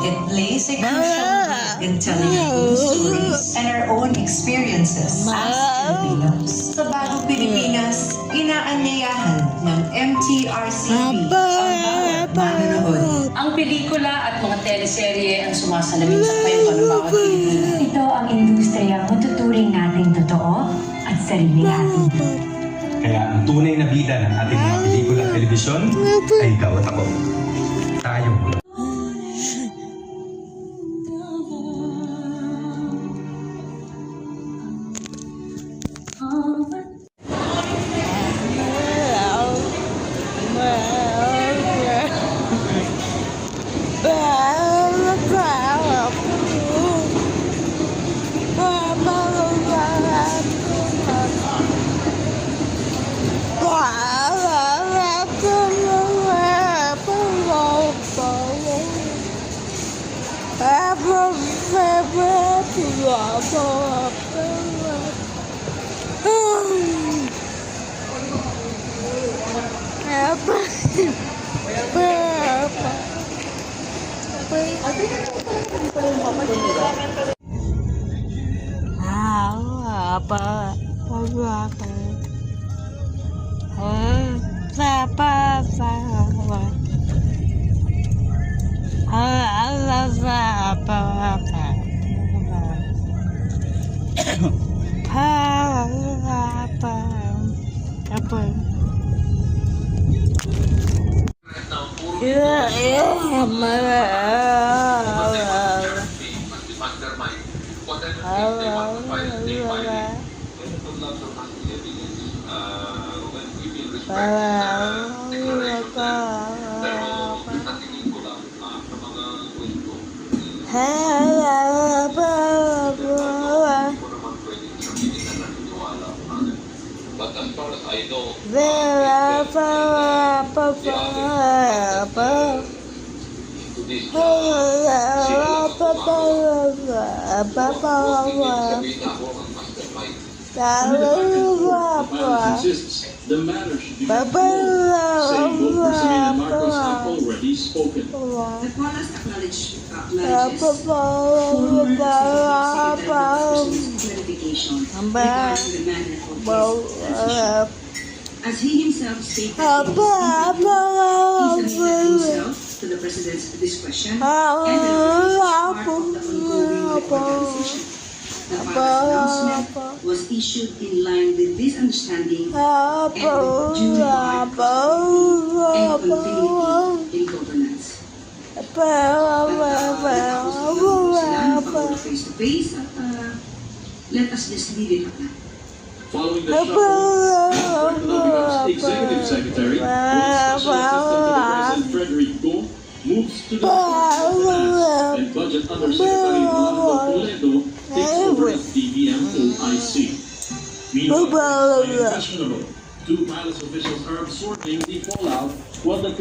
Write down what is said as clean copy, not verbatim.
It plays a crucial role in telling our own stories and our own experiences as Filipinos. Sa bagong Pilipinas, inaanyayahan ng MTRCB ang bawat manonood. Ang pelikula at mga teleserye ang sumasalamin sa kwento ng bawat Pilipino. Ito ang industriyang matuturing nating totoo at sarili natin. Kaya ang tunay na bida ng ating mga pelikula at telebisyon ay ikaw at ako. Tayong But as far as I know, to this the matter should be resolved, saying both Persevere and Marcos have already spoken. The Palas acknowledges former clarification regarding the manner of his transition. As he himself stated, he submitted himself to the President's discretion and the part of the ongoing reorganization. The Palas announcement was issued in line with this understanding and with due regard and continuity in governance. Face-to-face at let us just leave it at that. Following the shuffle, becomes Executive Secretary, while Special Assistant to the President Frederick Go moves to the Department of Finance, and Budget Undersecretary Blanco Toledo takes over as DBM-OIC. Meanwhile, it's questionable. Two palace officials are absorbing the fallout while the